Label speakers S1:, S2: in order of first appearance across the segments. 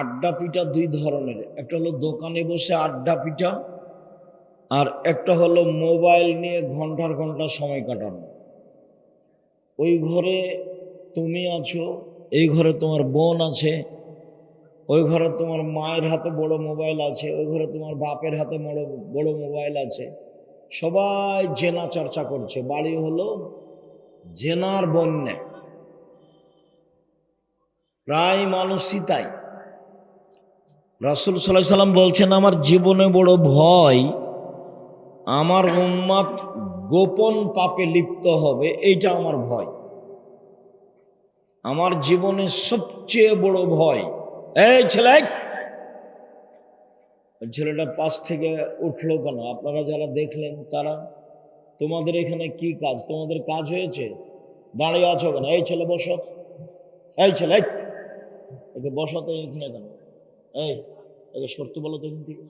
S1: আড্ডা পিঠা দুই ধরনের, একটা হলো দোকানে বসে আড্ডা পিঠা, আর একটা হলো মোবাইল নিয়ে ঘন্টার ঘন্টা সময় কাটানো। ওই ঘরে তুমি আছো, এই ঘরে তোমার বোন আছে, ওই ঘরে তোমার মায়ের হাতে বড় মোবাইল আছে, ওই ঘরে তোমার বাপের হাতে বড় বড় মোবাইল আছে। সবাই জেনা চর্চা করছে, বাড়ি হলো জেনার বন্যা। প্রায় মানুষই তাই। রাসূল সাল্লাল্লাহু আলাইহি সাল্লাম বলছেন, আমার জীবনে বড় ভয় আমার উম্মত গোপন পাপে লিপ্ত হবে, এইটা আমার ভয়। আমার জীবনে সবচেয়ে বড় ভয়। এই ছেলেটা পাশ থেকে উঠলো কেন? আপনারা যারা দেখলেন তারা, তোমাদের এখানে কি কাজ? তোমাদের কাজ হয়েছে? দাঁড়িয়ে আছো কেন? এই ছেলে বসো, এই ছেলে একে বসো তো এখানে কেন? এই একে সত্যি বলো তো এখান থেকে।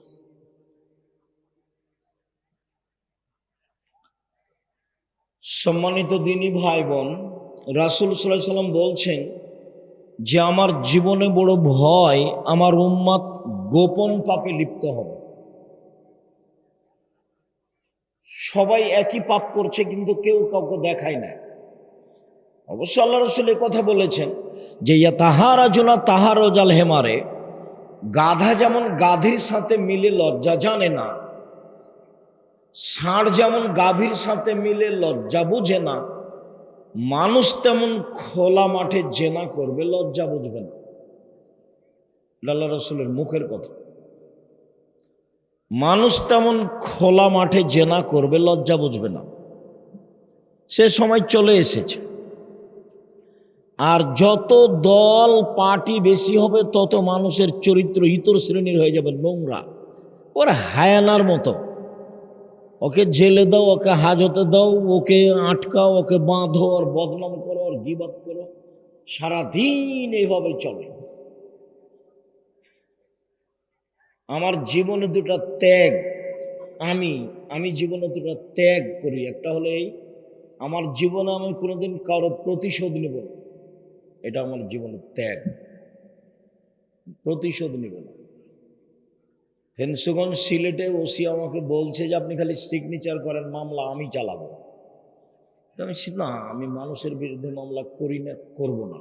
S1: সম্মানিত দিনী ভাই বোন, রাসূল সাল্লাল্লাহু আলাইহি সাল্লাম বলছেন যে আমার জীবনে বড় ভয় আমার উম্মত গোপন পাপে লিপ্ত হবে। সবাই একই পাপ করছে, কিন্তু কেউ কাউকে দেখায় না। অবশ্য আল্লাহ রাসূল এই কথা বলেছেন যে ইয়াতাহারাজুনা তাহারুজাল হেমারে, গাধা যেমন গাধীর সাথে মিলে লজ্জা জানে না, ষাঁড় যেমন গাভীর সাথে মিলে লজ্জা বুঝে না, মানুষ তেমন খোলা মাঠে জেনা করবে, লজ্জা বুঝবে না। আল্লাহ রাসূলের মুখের কথা। মানুষ তেমন খোলা মাঠে জেনা করবে, লজ্জা বুঝবে না। সে সময় চলে এসেছে। আর যত দল পার্টি বেশি হবে, তত মানুষের চরিত্র ইতর শ্রেণীর হয়ে যাবে, নোংরা। ওর হায়ানার মতো। ওকে জেলে দাও, ওকে হাজতে দাও, ওকে আটকাও, ওকে বাঁধো, আর বদনাম করো, আর গীবত করো, সারাদিন এইভাবে চলে। আমার জীবনে দুটা ত্যাগ, আমি জীবনে দুটা ত্যাগ করি। একটা হলো এই, আমার জীবনে আমি কোনোদিন কারো প্রতিশোধ নেব না, এটা আমার জীবনের ত্যাগ। প্রতিশোধ নেব না। ফেন্সুগঞ্জ সিলেটে ওসি আমাকে বলছে যে আপনি খালি সিগনেচার করেন, মামলা আমি চালাবো। আমি না, আমি মানুষের বিরুদ্ধে মামলা করি না, করব না।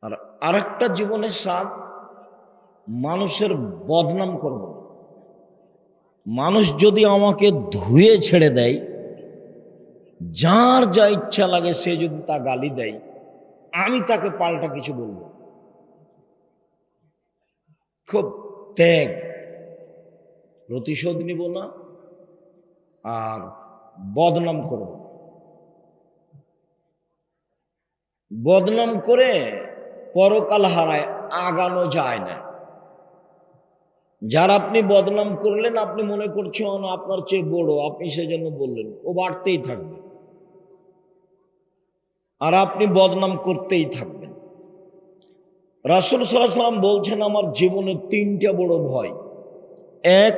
S1: আর আরেকটা জীবনের স্বাদ, মানুষের বদনাম করব না। মানুষ যদি আমাকে ধুয়ে ছেড়ে দেয়, যার যা ইচ্ছা লাগে সে যদি তা গালি দেয়, আমি তাকে পাল্টা কিছু বলবো। খুব ত্যাগ। প্রতিশোধ নিব না, আর বদনাম করব। বদনাম করে পরকাল হারায়, আগানো যায় না। যার আপনি বদনাম করলেন, আপনি মনে করছেন আপনার চেয়ে বড়, আপনি সেজন্য বললেন, ও বাড়তেই থাকবে, আর আপনি বদনাম করতেই থাকবেন। রাসূল সাল্লাল্লাহু আলাইহি সাল্লাম বলছেন, আমার জীবনে তিনটা বড় ভয়। এক,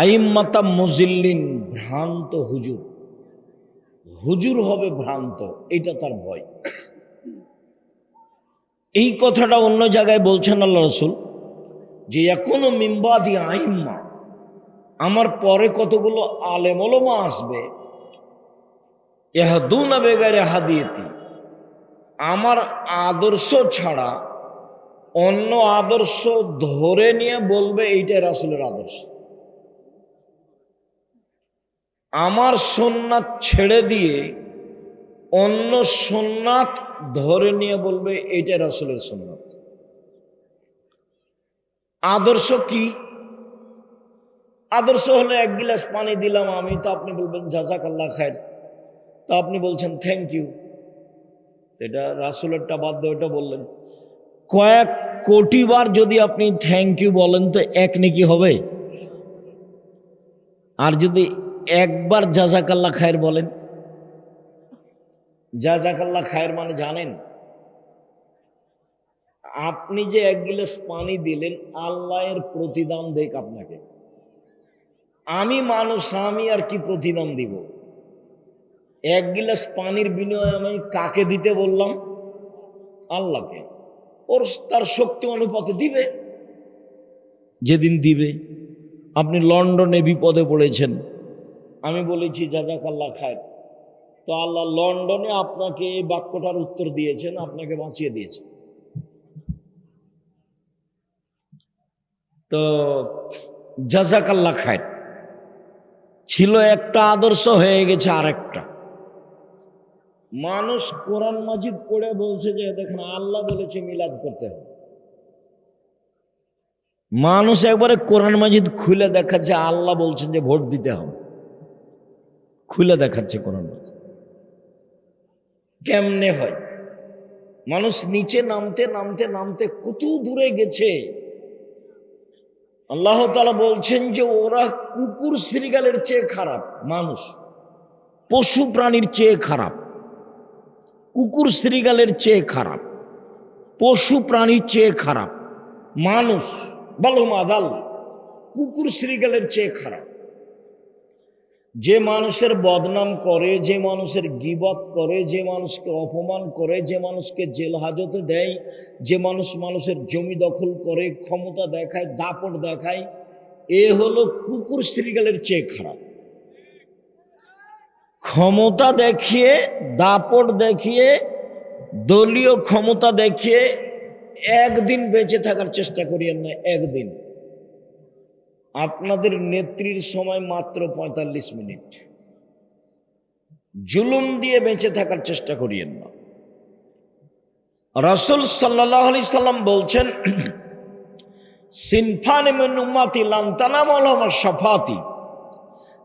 S1: আইম্মাতা মুজিল্লিন, ভ্রান্ত হুজুর। হুজুর হবে ভ্রান্ত, এটা তার ভয়। এই কথাটা অন্য জায়গায় বলছেন আল্লাহ রাসূল যে এখনো মিম্বাদি আইম্মা, আমার পরে কতগুলো আলেম ওলামা আসবে, ইয়াহদুনা বেগাইরে হাদিয়াতি, আমার আদর্শ ছাড়া অন্য আদর্শ ধরে নিয়ে বলবে এইটাই রাসূলের আদর্শ। আমার সুন্নাত ছেড়ে দিয়ে অন্য সুন্নাত ধরে নিয়ে বলবে এইটাই রাসূলের সুন্নাত। আদর্শ কি? আদর্শ হলো এক গিলাস পানি দিলাম আমি, তো আপনি বলবেন জাযাকাল্লাহ খায়ের, তো আপনি বলছেন থ্যাংক ইউ। এটা রাসূলেরটা বাদ দিয়ে ওটা বললেন। কয়েক কোটি বার যদি আপনি থ্যাংক ইউ বলেন, তো এক নেকি হবে। আর যদি একবার জাযাকাল্লাহ খায়ের বলেন, জাযাকাল্লাহ খায়ের মানে জানেন? আপনি যে এক গিলাস পানি দিলেন, আল্লাহ এর প্রতিদান দেখ আপনাকে। আমি মানুষ, আমি আর কি প্রতিদান দিব? এক গিলাস পানির বিনিময়ে আমি কাকে দিতে বললাম? আল্লাহকে। ওর তার শক্তি অনুপাতে দিবে, যেদিন দিবে। আপনি লন্ডনে বিপদে পড়েছেন, আমি বলেছি জাযাকাল্লাহ খায়ের, তো আল্লাহ লন্ডনে আপনাকে এই বাক্যটার উত্তর দিয়েছেন, আপনাকে বাঁচিয়ে দিয়েছেন। তো জাযাকাল্লাহ খায়ের ছিল একটা, আদর্শ হয়ে গেছে আরেকটা। মানুষ কোরআন মাজিদ পড়ে বলছে যে দেখেন আল্লাহ বলেছে মিলাদ করতে হবে। মানুষ একবারে কোরআন মাজিদ খুলে দেখাচ্ছে আল্লাহ বলছেন যে ভোট দিতে হবে, খুলে দেখাচ্ছে কোরআন মাজিদ। কেমনে হয়? মানুষ নিচে নামতে নামতে নামতে কত দূরে গেছে। আল্লাহ তাআলা বলছেন যে ওরা কুকুর শ্রীগালের চেয়ে খারাপ, মানুষ পশু প্রাণীর চেয়ে খারাপ, কুকুর শ্রীগালের চেয়ে খারাপ, পশু প্রাণীর চেয়ে খারাপ মানুষ, বালুমাদাল কুকুর শ্রীগালের চেয়ে খারাপ। যে মানুষের বদনাম করে, যে মানুষের গীবত করে, যে মানুষকে অপমান করে, যে মানুষকে জেল হাজতে দেয়, যে মানুষ মানুষের জমি দখল করে, ক্ষমতা দেখায়, দাপট দেখায়, এ হলো কুকুর শ্রীগালের চেয়ে খারাপ। ক্ষমতা দেখিয়ে, দাপট দেখিয়ে, দলীয় ক্ষমতা দেখিয়ে একদিন বেঁচে থাকার চেষ্টা করিয়েন না। একদিন আপনাদের নেত্রীর সময় মাত্র ৪৫ মিনিট, জুলুম দিয়ে বেঁচে থাকার চেষ্টা করিয়েন না। রাসূল সাল্লাল্লাহু আলাইহি সাল্লাম বলছেন, সিনফানে মিন উম্মতি লান তানামু আলাহুম শাফাতি,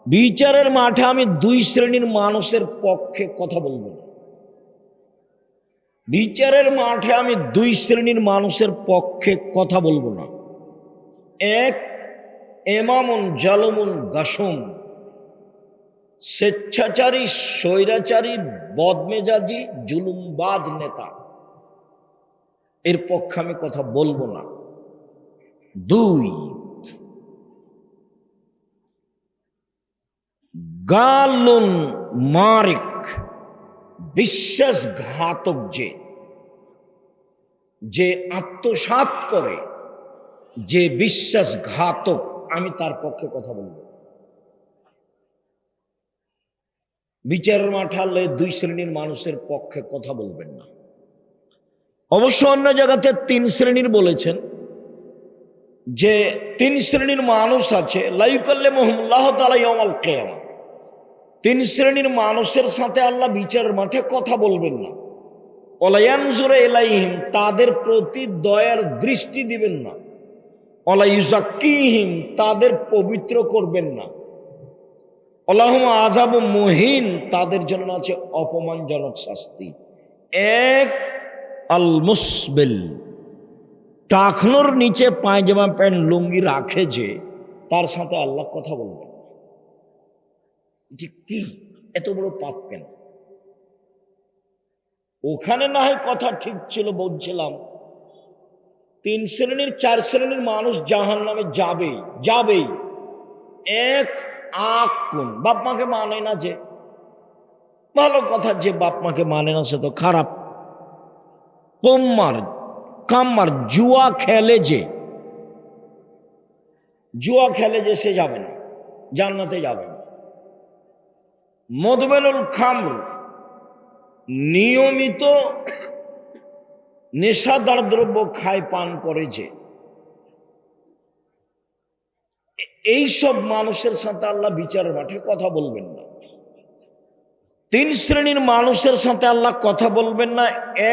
S1: বিচারের মাঠে আমি দুই শ্রেণীর মানুষের পক্ষে কথা বলবো না। বিচারের মাঠে আমি দুই শ্রেণীর মানুষের পক্ষে কথা বলবো না। এক, ইমামুন জালুমুন গাসুম, স্বেচ্ছাচারী, স্বৈরাচারী, বদমেজাজি, জুলুমবাজ নেতা, এর পক্ষে আমি কথা বলবো না। দুই, গালুন মারিক, বিশ্বাসঘাতক, যে আত্মসাৎ করে, যে বিশ্বাসঘাতক, আমি তার পক্ষে কথা বলবো। বিচারের মাঠে আল্লাহ দুই শ্রেণীর মানুষের পক্ষে কথা বলবেন না। অবশ্য অন্য জায়গাতে তিন শ্রেণীর বলেছেন, যে তিন শ্রেণীর মানুষ আছে, লা ইউকাল্লিমুহুমুল্লাহু তাআলা ইয়াওমাল কিয়ামা, তিন শ্রেণীর মানুষের সাথে আল্লাহ বিচারের মাঠে কথা বলবেন না। ওয়ালা ইয়ানজুরু ইলাইহিম, তাদের প্রতি দয়ার দৃষ্টি দিবেন না। ওয়ালা ইউযাক্কিহিম, তাদের পবিত্র করবেন না। ওয়ালাহুম আযাবুম মুহিন, তাদের জন্য আছে অপমানজনক শাস্তি। এক, আল মুসবিল, টাকনোর নিচে পায়জামা প্যান্ট লুঙ্গি রাখে যে, তার সাথে আল্লাহ কথা বলবেন। ঠিক কি এত বড় পাপ কেন? ওখানে না হয় কথা ঠিক ছিল, বলছিলাম তিন শ্রেণীর চার শ্রেণীর মানুষ জাহান্নামে যাবেই যাবেই। এক, আকুন, বাপ মাকে মানে না, যে ভালো কথা, যে বাপ মাকে মানে না সে তো খারাপ। কুম্মার, কাম্মার, জুয়া খেলে যে, জুয়া খেলে যে সে যাবে না, জান্নাতে যাবে না। মদমেনুল খামর, নিয়মিত নেশাদার দ্রব্য খায়, পান করে যে, এইসব মানুষের সাথে আল্লাহ বিচারের মাঠে কথা বলবেন না। তিন শ্রেণীর মানুষের সাথে আল্লাহ কথা বলবেন না।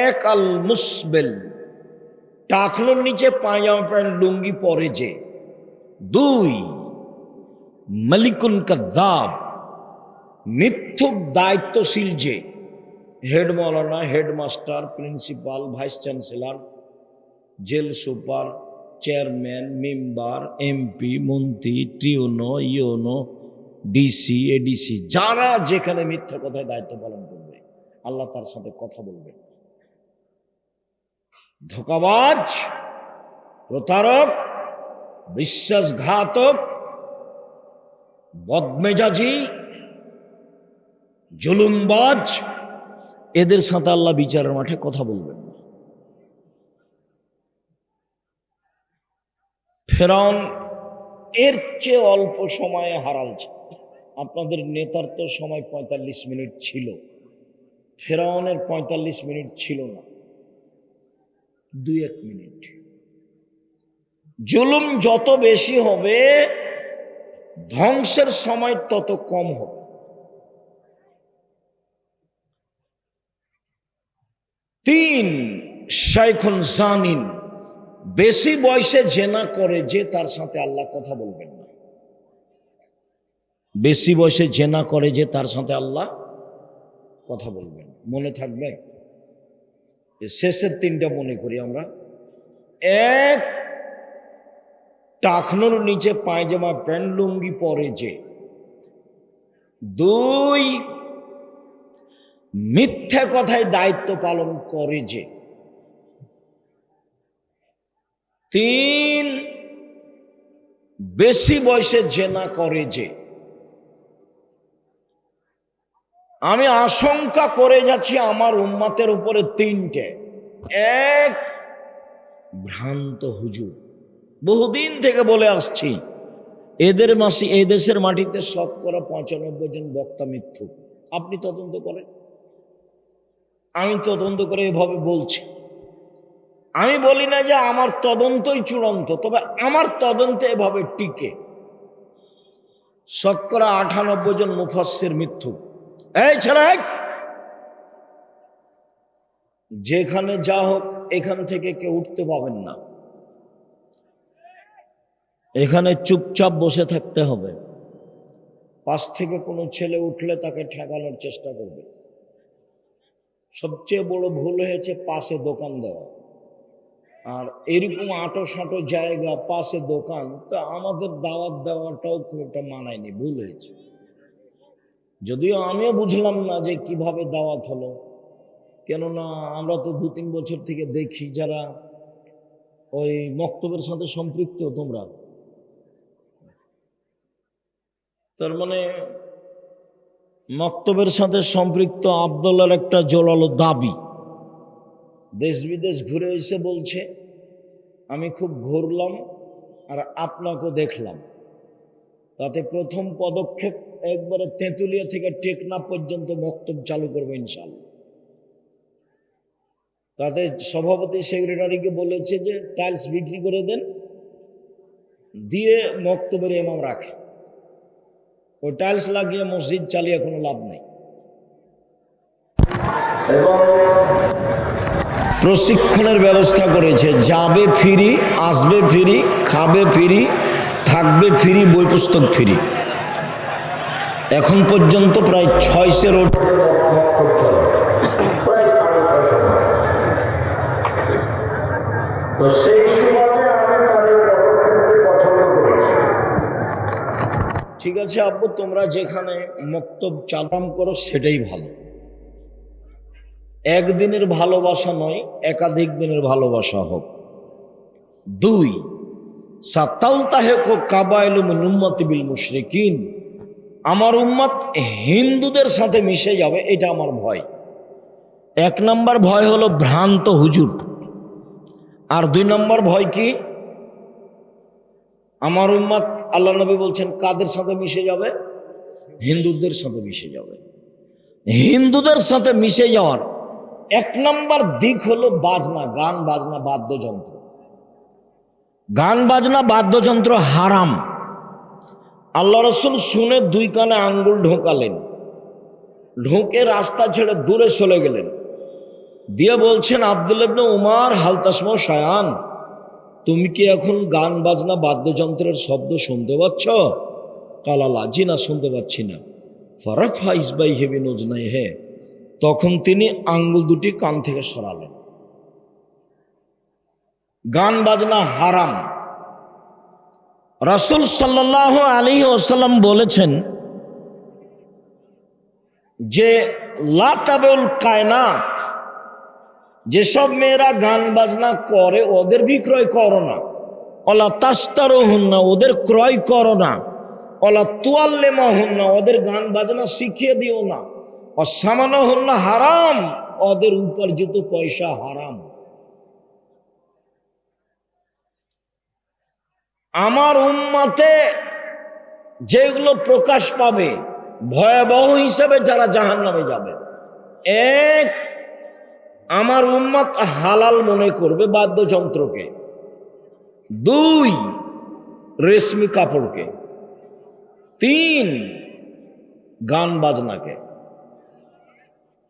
S1: এক, আল মুসবেল, টাকলোর নিচে পায়জামা প্যান্ট লুঙ্গি পরে যে। দুই, মালিকুন কাযযাব, মিথ্যুক দায়িত্বশীল যে, হেড মৌলানা, headmaster, principal, vice chancellor, jail super, chairman, member, MP, মন্ত্রী, টিউনো, ইউনো, ডিসি, এডিসি, যারা যেখানে মিথ্যা কথায় দায়িত্ব পালন করবে, আল্লাহ তার সাথে কথা বলবেন। ধোঁকাবাজ, প্রতারক, বিশ্বাসঘাতক, বদমেজাজি, জুলুমবাজ, এদের সাথে আল্লাহ বিচারের মাঠে কথা বলবেন না। ফেরাউন এর চেয়ে অল্প সময়ে হারালছে। আপনাদের নেতার তো সময় ৪৫ মিনিট ছিল, ফেরাউনের ৪৫ মিনিট ছিল না, ২-১ মিনিট। জুলুম যত বেশি হবে ধ্বংসের সময় তত কম হবে। ৩ শাইখুন জানিন, বেশি বয়সে জেনা করে যে তার সাথে আল্লাহ কথা বলবেন না। বেশি বয়সে জেনা করে যে তার সাথে আল্লাহ কথা বলবেন। মনে থাকবে? শেষের ৩টা মনে করি আমরা। ১, টাকনোর নিচে পায়জামা প্যান্ট লুঙ্গি পরে যে। ২, মিথ্যা কথায় দায়িত্ব পালন করে যে। ৩, বেশি বয়সে জেনা করে যে। আমি আশঙ্কা করে যাচ্ছি আমার উম্মতের উপরে ৩টে। ১, ভ্রান্ত হুজুর। বহুদিন থেকে বলে আসছি, এই দেশের মাটিতে ৯৫% জন বক্তা মিথ্যুক। আপনি তদন্ত করেন, আমি তদন্ত করে এভাবে বলছি। আমি বলি না যে আমার তদন্তই চূড়ান্ত, তবে আমার তদন্তে এভাবে টিকে। ৯৮% জন মুফাসসির মিথ্যুক। এই ছেলে, যেখানে যা হোক এখান থেকে কেউ উঠতে পাবেন না, এখানে চুপচাপ বসে থাকতে হবে। পাশ থেকে কোনো ছেলে উঠলে তাকে ঠেকানোর চেষ্টা করবে। সবচেয়ে বড় ভুল হয়েছে পাশে দোকান দেওয়া। আর এরকম আটো সাঁটো জায়গা, পাশে দোকান, তো আমাদের দাওয়াত দেওয়াটাও খুব একটা মানায়নি, ভুল হয়েছে। যদিও আমিও বুঝলাম না যে কিভাবে দাওয়াত হলো, কেননা আমরা তো ২-৩ বছর থেকে দেখি যারা ওই মক্তবের সাথে সম্পৃক্ত। তোমরা তার মানে মক্তবের সাথে সম্পৃক্ত আব্দুল্লাহর একটা জোরালো দাবি, দেশ বিদেশ ঘুরে এসে বলছে আমি খুব ঘুরলাম আর আপনাকেও দেখলাম, তাতে প্রথম পদক্ষেপ একবারে তেঁতুলিয়া থেকে টেকনাফ পর্যন্ত মক্তব চালু করবো ইনশাআল্লাহ। তাতে সভাপতি সেক্রেটারিকে বলেছে যে টাইলস বিক্রি করে দেন, দিয়ে মক্তবের ইমাম রাখে। ওই টাইলস লাগিয়ে মসজিদ চালিয়ে কোনো লাভ নেই। এবং প্রশিক্ষণের ব্যবস্থা করেছে, যাবে ফ্রি, আসবে ফ্রি, খাবে ফ্রি, থাকবে ফ্রি, বই পুস্তক ফ্রি। এখন পর্যন্ত প্রায় ৬০০ তো সেই সময় ঠিক আছে আব্বু, তোমরা যেখানে মক্তব চালাম করো সেটাই ভালো। একদিনের ভালোবাসা নয়, একাধিক দিনের ভালোবাসা হোক। ২, সাতালতাহেকু কাবাইলু মিন উম্মতি বিল মুশরিকিন, আমার উম্মত হিন্দুদের সাথে মিশে যাবে, এটা আমার ভয়। ১ নম্বর ভয় হলো ভ্রান্ত হুজুর, আর ২ নম্বর ভয় কি? আমার উম্মত, আল্লাহ নবী বলছেন কাদের সাথে মিশে যাবে? হিন্দুদের সাথে মিশে যাবে। হিন্দুদের সাথে মিশে যাওয়ার ১ নম্বর দিক হলো বাজনা, গান বাজনা, বাদ্যযন্ত্র। গান বাজনা বাদ্যযন্ত্র হারাম। আল্লাহ রসুল শুনে ২ কানে আঙ্গুল ঢোকালেন, ঢোকে রাস্তা ছেড়ে দূরে চলে গেলেন, দিয়ে বলছেন আব্দুল্লাহ ইবনে উমার, হাল তাসমাউ শায়আন, তুমি কি এখন গান বাজনা বাদ্যযন্ত্রের শব্দ শুনতে পাচ্ছ? কালালা, জি না, শুনতে পাচ্ছি না। ফারাফা ইসবাইহি বিনুজনাইহি, তখন তিনি আঙ্গুল দুটি কান থেকে সরালেন। গান বাজনা হারাম। রাসূল সাল্লাল্লাহু আলাইহি ওয়াসাল্লাম বলেছেন যে লা তাবিউল কায়নাত, যেসব মেয়েরা গান বাজনা করে ওদের বিক্রয় করো না। ওয়ালা তাশতারুহুন্না, ওদের ক্রয় করো না। ওয়ালা তুআল্লিমুহুন্না, ওদের গান বাজনা শিখিয়ে দিও না। ওয়াসামানুহুন্না হারাম, ওদের উপার্জিত পয়সা হারাম। আমার উম্মতে যেগুলো প্রকাশ পাবে ভয়াবহ হিসেবে যারা জাহান্নামে যাবে, এক, আমার উম্মত হালাল মনে করবে বাদ্যযন্ত্রকে, দুই, রেশমি কাপড়কে, তিন, গান বাজনাকে,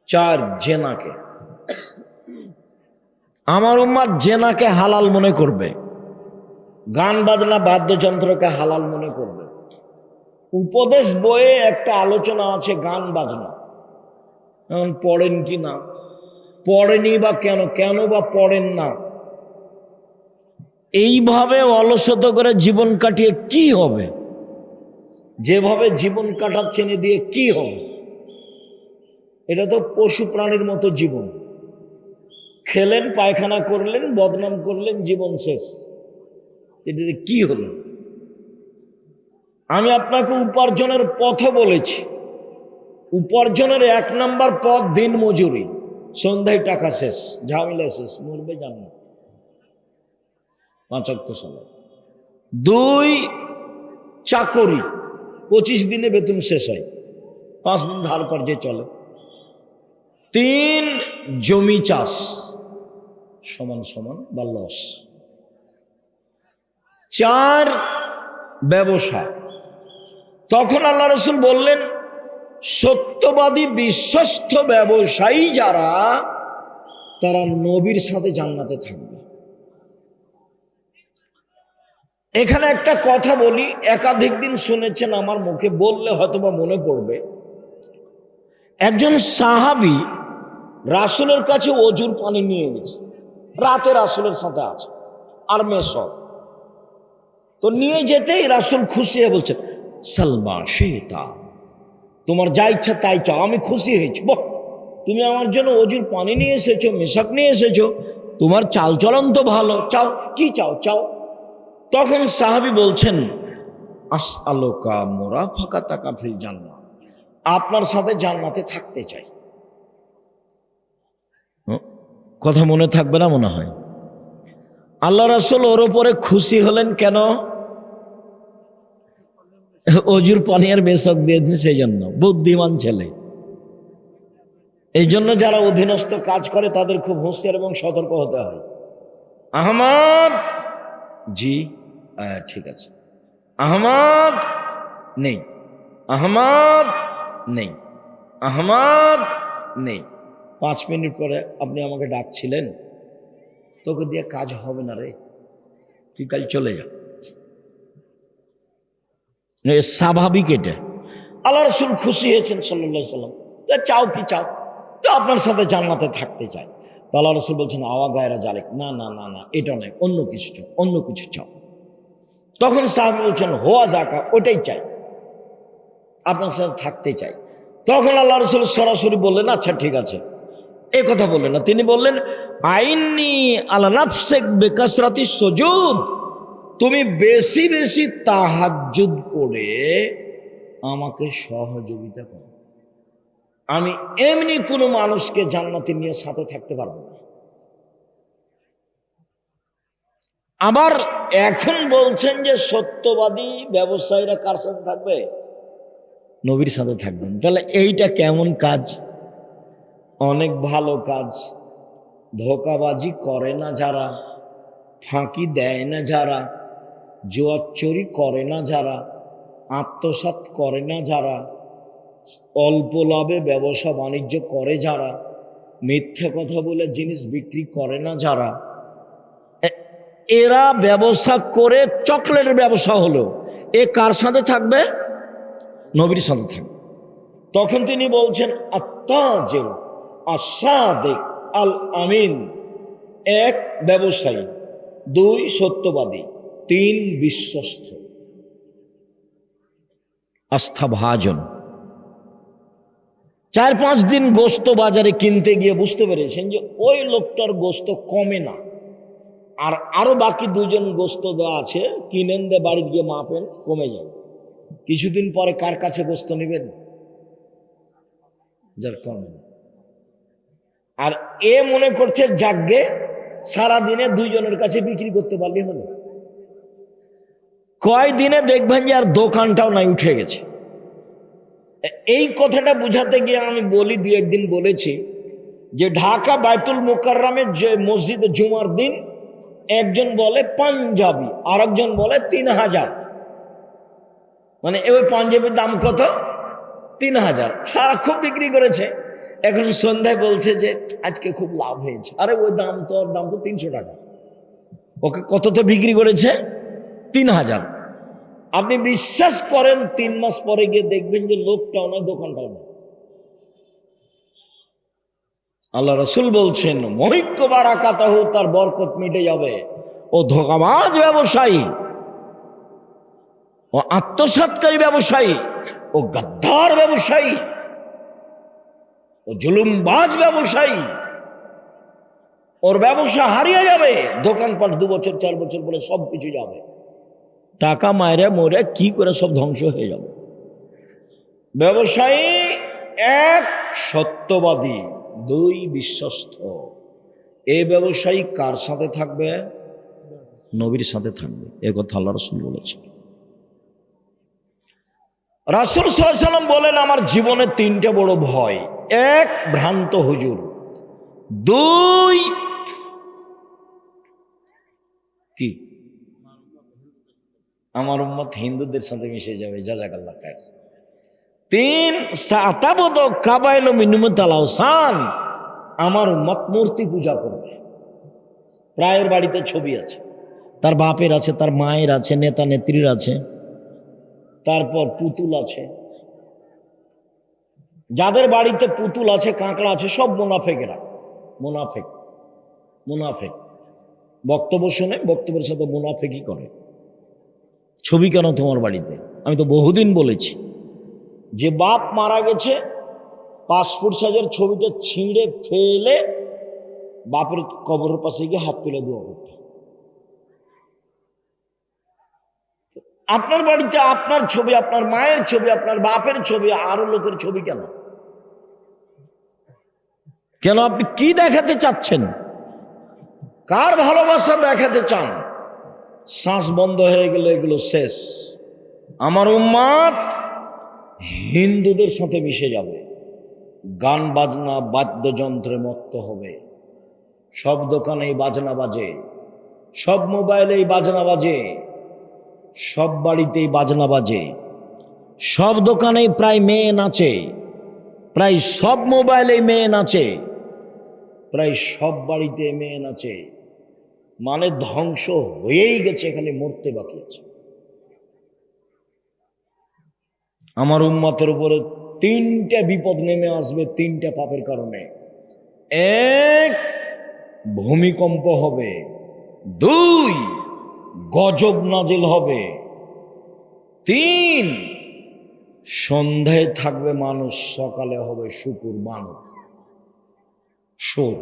S1: চার, জেনাকে। আমার উম্মত জেনাকে হালাল মনে করবে, গান বাজনা বাদ্যযন্ত্রকে হালাল মনে করবে। উপদেশ বইয়ে একটা আলোচনা আছে গান বাজনা, এখন পড়েন কি না, পড়েনি বা কেন, কেন বা পড়েন না, এইভাবে অলসতা করে জীবন কাটিয়ে কি হবে? যেভাবে জীবন কাটাচ্ছেন এ দিয়ে কি হবে? এটা তো পশু প্রাণীর মতো জীবন। খেলেন, পায়খানা করলেন, বদনাম করলেন, জীবন শেষ। এটাতে কি হলো? আমি আপনাকে উপার্জনের পথও বলেছি। উপার্জনের এক নাম্বার পথ দিন মজুরি, সন্ধ্যায় টাকা শেষ, ঝামেলা শেষ, মরবে জান্নাত, 5 ওয়াক্ত সালাত। দুই, চাকরি, 25 দিনে বেতন শেষ হয়, 5 দিন ধার কর্জে চলে। তিন, জমি চাষ, সমান সমান বা লস। চার, ব্যবসা। তখন আল্লাহ রসুল বললেন, সত্যবাদী বিশ্বস্ত ব্যবসায়ী যারা, তারা নবীর সাথে জান্নাতে থাকবে। এখানে একটা কথা বলি, একাধিক দিন শুনেছেন আমার মুখে, বললে হয়তোবা মনে পড়বে। একজন সাহাবী রাসূলের কাছে অজুর পানি নিয়ে গেছে, রাতে রাসূলের সাথে আছে আর মেসর। তো নিয়ে যেতেই রাসূল খুশি হয়ে বলছেন, সালমা শেতা, তোমার যা ইচ্ছা তাই চাও, আমি খুশি হয়েছি। বল, তুমি আমার জন্য অজুর পানি নিয়ে এসেছো, মেশাক নিয়ে এসেছো, তোমার চালচলন তো ভালো, চাও, কি চাও চাও। তখন সাহাবী বলছেন, আসআলুকা মুরাফাকাতাকা ফিল জান্নাহ, আপনার সাথে জান্নাতে থাকতে চাই। কথা মনে থাকবে না মনে হয়? আল্লাহ রাসূল ওর উপরে খুশি হলেন কেন? অজুর পানি আর মেশক দিয়েছেন সেই জন্য। বুদ্ধিমান ছেলে। এই জন্য যারা অধীনস্থ কাজ করে তাদের খুব হুঁশিয়ার এবং সতর্ক হতে হয়। আহমদ, জি, ঠিক আছে। আহমদ নেই, আহমদ নেই, আহমদ নেই। 5 মিনিট পরে, আপনি আমাকে ডাকছিলেন, তোকে দিয়ে কাজ হবে না রে, তুই কাল চলে যা। স্বাভাবিক এটা। আল্লাহ রাসূল খুশি হয়েছেন সাল্লাল্লাহু আলাইহি সাল্লাম। চাও কি চাও? তো আপনার সাথে জান্নাতে থাকতে চাই। তো আল্লাহ রাসূল বলছেন, আওয়া গায়রা জালিক, না না না না, এটা নয়, অন্য কিছু চাও, অন্য কিছু চাও। তখন সাহাবী বলছেন, হোয়া যাকা, ওটাই চাই, আপনার সাথে থাকতে চাই। তখন আল্লাহ রাসূল সরাসরি বললেন, আচ্ছা ঠিক আছে। এই কথা বললেন না, তিনি বললেন, আইন্নি আলা নাফসিক বিকাসরাতি সুজুদ, তুমি বেশি বেশি তাহাজ্জুদ পড়ে আমাকে সহযোগিতা করো। আমি এমনি কোনো মানুষকে জান্নাতে নিয়ে সাথে থাকতে পারবো না। আবার এখন বলছেন যে সত্যবাদী ব্যবসায়ীরা কার সাথে থাকবে? নবীর সাথে থাকবেন। তাহলে এইটা কেমন কাজ? অনেক ভালো কাজ। ধোঁকাবাজি করে না যারা, ফাঁকি দেয় না যারা, জুয়াচুরি করে না যারা, আত্মসাৎ করে না যারা, অল্প লাভে ব্যবসা বাণিজ্য করে যারা, মিথ্যে কথা বলে জিনিস বিক্রি করে না যারা, এরা ব্যবসা করে, চকলেটের ব্যবসা হলো, এ কার সাথে থাকবে? নবীর সাথে থাকবে। তখন তিনি বলছেন, আত্তাজির আস-সাদিক আল আমিন, এক, ব্যবসায়ী, দুই, সত্যবাদী, তিন, বিশ্বস্ত, আস্থাভাজন। 4-5 দিন গোস্ত বাজারে কিনতে গিয়ে বুঝতে পেরেছেন যে ওই লোকটার গোস্ত কমে না, আর আরো বাকি 2 জন গোস্ত দেওয়া আছে, কিনেন, দে বাড়ি গিয়ে মাপেন, কমে যায়। কিছুদিন পরে কার কাছে গোস্ত নেবেন? যার কমে না। আর এ মনে করছে যাগ্গে সারাদিনে 2 জনের কাছে বিক্রি করতে পারলে হলো। কয়দিনে দেখবেন যে আর দোকানটাও নাই, উঠে গেছে। এই কথাটা বুঝাতে গিয়ে আমি বলি, দুই একদিন বলেছি যে ঢাকা বাইতুল মুকাররমের যে মসজিদে জুমার দিন একজন বলে পাঞ্জাবি, আর একজন বলে 3000। মানে ওই পাঞ্জাবির দাম কত? 3000। সারা খুব বিক্রি করেছে। এখন সন্ধ্যায় বলছে যে আজকে খুব লাভ হয়েছে। আরে ওই দাম তো 300 টাকা। ওকে কততে বিক্রি করেছে? 3000। আপনি বিশ্বাস করেন 3 মাস পরে গিয়ে দেখবেন যে লোকটাও নয়, দোকানটাও নয়। আল্লাহ রাসূল বলছেন মহিক্য বারাকাতাহু, তার বরকত মিটে যাবে। ও ধোঁকাবাজ ব্যবসায়ী, ও আত্মসাৎকারী ব্যবসায়ী, ও গাদ্দার ব্যবসায়ী, ও জুলুমবাজ ব্যবসায়ী, ওর ব্যবসা হারিয়ে যাবে। দোকানপাট 2 বছর 4 বছর পরে সবকিছু যাবে। টাকা মায়েরা মরে কি করে সব ধ্বংস হয়ে যাবে। ব্যবসায়ী 1 সত্যবাদী, 2 বিশ্বস্ত। এই ব্যবসায়ী কার সাথে থাকবে? নবীর সাথে থাকবে। এ কথা আল্লাহ রাসূল বলেছেন। রাসূল সাল্লাল্লাহু আলাইহি ওয়াসাল্লাম বলেন আমার জীবনে 3টে বড় ভয়। 1 ভ্রান্ত হুজুর, 2 কি আমার উম্মত হিন্দুদের সাথে মিশে যাবে, জাযাকাল্লাহ খায়ের। 3 সাতাবদ কাবাইল মিনুমত আলাওসান, আমার উম্মত মূর্তি পূজা করবে। প্রায়ের বাড়িতে ছবি আছে, তার বাপের আছে, তার মায়ের আছে, নেতা নেত্রীর আছে, তারপর পুতুল আছে। যাদের বাড়িতে পুতুল আছে, কাঁকড়া আছে, সব মুনাফেকেরা। মুনাফেক বক্তব্য শুনে বক্তব্যের সাথে মুনাফেকি করে। ছবি কেন তোমার বাড়িতে? আমি তো বহুদিন বলেছি যে বাপ মারা গেছে, পাসপোর্ট সাইজের ছবিটা ছিঁড়ে ফেলে বাপের কবরের পাশে গিয়ে হাত তুলে দোয়া করতে। আপনার বাড়িতে আপনার ছবি, আপনার মায়ের ছবি, আপনার বাপের ছবি, আরো লোকের ছবি কেন? কেন? আপনি কি দেখাতে চাচ্ছেন? কার ভালোবাসা দেখাতে চান? শ্বাস বন্ধ হয়ে গেলে এগুলো শেষ। আমার উম্মত হিন্দুদের সাথে মিশে যাবে, গান বাজনা বাদ্যযন্ত্রে মত্ত হবে। সব দোকানেই বাজনা বাজে, সব মোবাইলেই বাজনা বাজে, সব বাড়িতেই বাজনা বাজে, সব দোকানেই প্রায় মেয়ে নাচে, প্রায় সব মোবাইলেই মেয়ে নাচে, প্রায় সব বাড়িতে মেয়ে নাচে। মানে ধ্বংস হয়েই গেছে, এখানে মরতে বাকি আছে। আমার উম্মতের উপরে 3টে বিপদ নেমে আসবে, 3টে পাপের কারণে। 1 ভূমিকম্প হবে, 2 গজব নাজিল হবে, 3 সন্ধ্যায় থাকবে মানুষ, সকালে হবে শুকুর মানব সোর।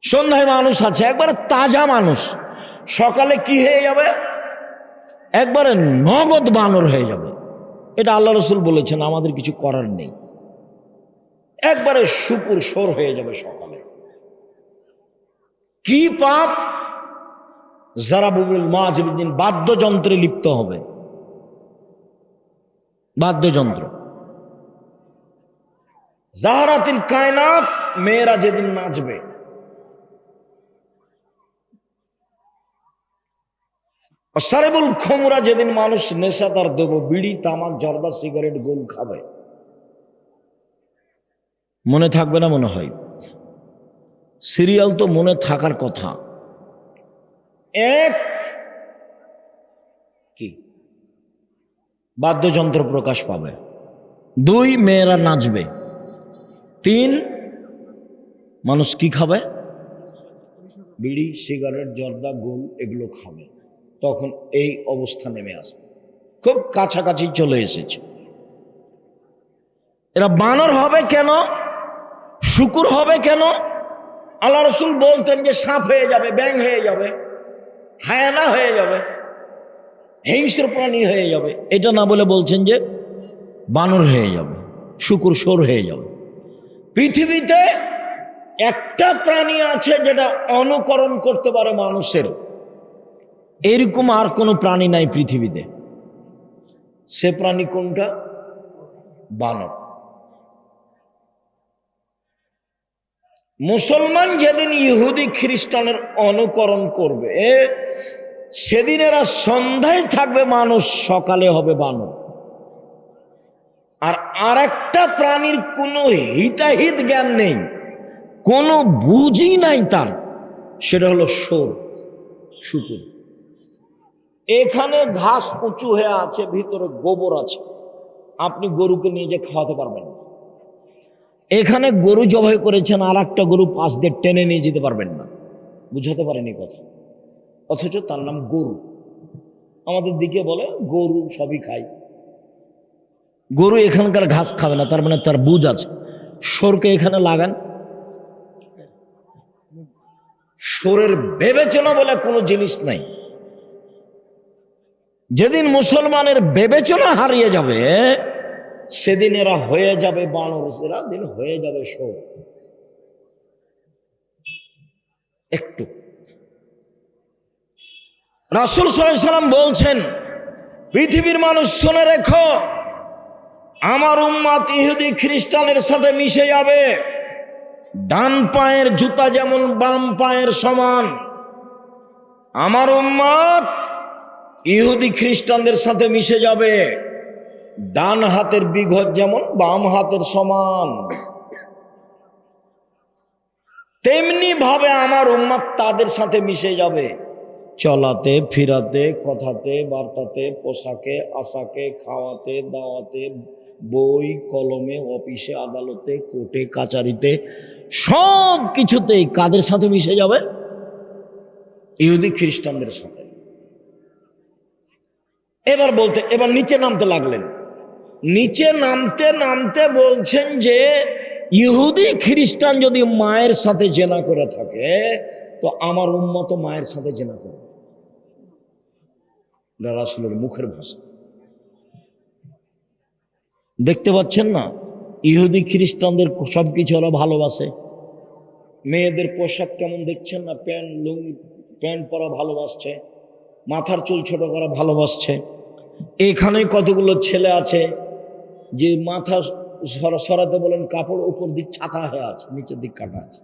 S1: সন্ধ্যায় মানুষ আছে একবারে তাজা মানুষ, সকালে কি হয়ে যাবে? একবারে নগদ বানর হয়ে যাবে। এটা আল্লাহ রাসূল বলেছেন, আমাদের কিছু করার নেই। একবারে শুকুর সোর হয়ে যাবে সকালে। কি পাপ? জারাবুল মাযবিদিন, বাদ্যযন্ত্রে লিপ্ত হবে। বাদ্যযন্ত্র। জাহারাতিল কায়নাত, মেয়েরা যেদিন নাচবে। সারেবুল খমরা, যেদিন মানুষ নেশাদার দেব, বিড়ি তামাক জর্দা সিগারেট গোল খাবে। মনে থাকবে না মনে হয়? সিরিয়াল তো মনে থাকার কথা। 1 কি বাদ্যযন্ত্র প্রকাশ পাবে, 2 মেয়েরা নাচবে, 3 মানুষ কি খাবে? বিড়ি সিগারেট জর্দা গোল এগুলো খাবে। তখন এই অবস্থা নেমে আসবে, খুব কাছাকাছি চলে এসেছে। এরা বানর হবে কেন? শুকুর হবে কেন? আল্লাহ রাসূল বলতেন যে সাপ হয়ে যাবে, ব্যাঙ হয়ে যাবে, হায়ানা হয়ে যাবে, হিংস্র প্রাণী হয়ে যাবে। এটা না বলে বলছেন যে বানর হয়ে যাবে, শুকুর সোর হয়ে যাবে। পৃথিবীতে একটা প্রাণী আছে যেটা অনুকরণ করতে পারে মানুষের, এরকম আর কোনো প্রাণী নাই পৃথিবীতে। সে প্রাণী কোনটা? বানর। মুসলমান যেদিন ইহুদি খ্রিস্টানের অনুকরণ করবে সেদিন এরা সন্ধ্যায় থাকবে মানুষ, সকালে হবে বানর। আর আরেকটা প্রাণীর কোনো হিতাহিত জ্ঞান নেই, কোনো বুঝই নাই তার, সেটা হলো শুকুর। এখানে ঘাস উঁচু হয়ে আছে, ভিতরে গোবর আছে, আপনি গরুকে নিয়ে যে খাওয়াতে পারবেন না। এখানে গরু জবাই করেছেন, আর একটা গরু পাশ দিয়ে টেনে নিয়ে যেতে পারবেন না, বুঝাতে পারেনি কথা। অথচ তার নাম গরু। আমাদের দিকে বলে গরু সবই খায়, গরু এখানকার ঘাস খাবে না, তার মানে তার বুঝ আছে। সরকে এখানে লাগান, সরের বিবেচনা বলে কোনো জিনিস নাই। যেদিন মুসলমানের বিবেচনা হারিয়ে যাবে সেদিন এরা হয়ে যাবে বানর, এরা দিন হয়ে যাবে সর। একটু রাসূল সাল্লাল্লাহু আলাইহি ওয়াসাল্লাম বলছেন, পৃথিবীর মানুষ শুনে রেখো, আমার উম্মত ইহুদি খ্রিস্টানের সাথে মিশে যাবে। ডান পায়ের জুতা যেমন বাম পায়ের সমান, আমার উম্মত ইহুদি খ্রিস্টানদের সাথে মিশে যাবে। ডান হাতের বিঘত যেমন বাম হাতের সমান, তেমনি ভাবে আমার উম্মত তাদের সাথে মিশে যাবে। চলাতে, ফিরাতে, কথাতে, বার্তাতে, পোশাকে, আশাকে, খাওয়াতে, দাওয়াতে, বই কলমে, অফিসে, আদালতে, কোর্টে কাচারিতে, সব কিছুতেই কাদের সাথে মিশে যাবে? ইহুদি খ্রিস্টানদের সাথে। এবার নিচে নামতে লাগলেন। নিচে নামতে নামতে বলছেন যে ইহুদি খ্রিস্টান যদি মায়ের সাথে জেনা করে থাকে তো আমার উম্মত মায়ের সাথে জেনা করবে। রাসূলের মুখের ভাষা দেখতে পাচ্ছেন না? ইহুদি খ্রিস্টানদের সবকিছু ওরা ভালোবাসে। মেয়েদের পোশাক কেমন দেখছেন না? প্যান্ট পরা ভালোবাসছে, মাথার চুল ছোট করা ভালোবাসছে। এখানে কতগুলো ছেলে আছে যে মাথা সরাতে বলেন, কাপড় উপর দিক ছাতা হয়ে আছে, নিচের দিক কাটা আছে।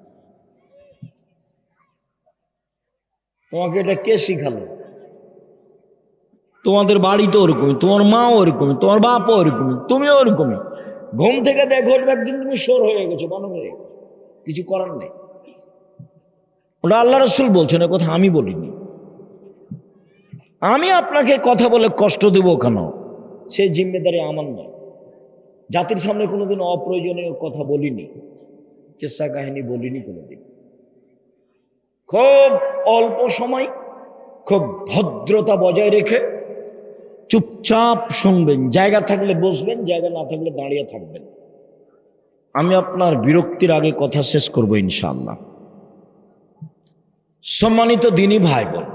S1: তোমাকে এটা কে শিখালো? তোমাদের বাড়ি তো ওরকমই, তোমার মাও ওরকমই, তোমার বাপও ওরকমই, তুমিও ওরকমই। ঘুম থেকে দেখো একদিন তুমি সর হয়ে গেছো, বানর হয়ে গেছো, কিছু করার নেই। ওটা আল্লাহ রাসূল বলছেন, এ কথা আমি বলিনি। আমি আপনাকে কথা বলে কষ্ট দেব কেন? সেই জিম্মেদারি আমার নয়। জাতির সামনে কোনোদিন অপ্রয়োজনীয় কথা বলিনি, কিসসা কাহিনী বলিনি কোনোদিন। খুব অল্প সময়, খুব ভদ্রতা বজায় রেখে চুপচাপ শুনবেন, জায়গা থাকলে বসবেন, জায়গা না থাকলে দাঁড়িয়ে থাকবেন। আমি আপনার বিরক্তির আগে কথা শেষ করব ইনশাআল্লাহ। সম্মানিত দিনী ভাই বোন,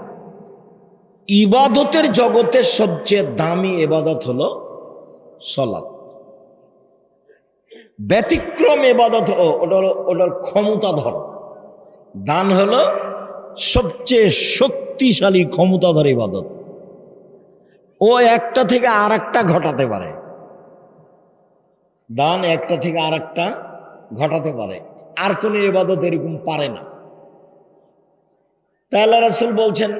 S1: ইবাদতের জগতের সবচেয়ে দামি ইবাদত হলো সালাত। ব্যতিক্রম ইবাদত হলো ওটার ক্ষমতাধর। দান হলো সবচেয়ে শক্তিশালী ক্ষমতাধর ইবাদত। ও একটা থেকে আর একটা ঘটাতে পারে। দান একটা থেকে আর একটা ঘটাতে পারে, আর কোন ইবাদত এরকম পারে না। তাই আল্লাহ রাসূল বলছেন,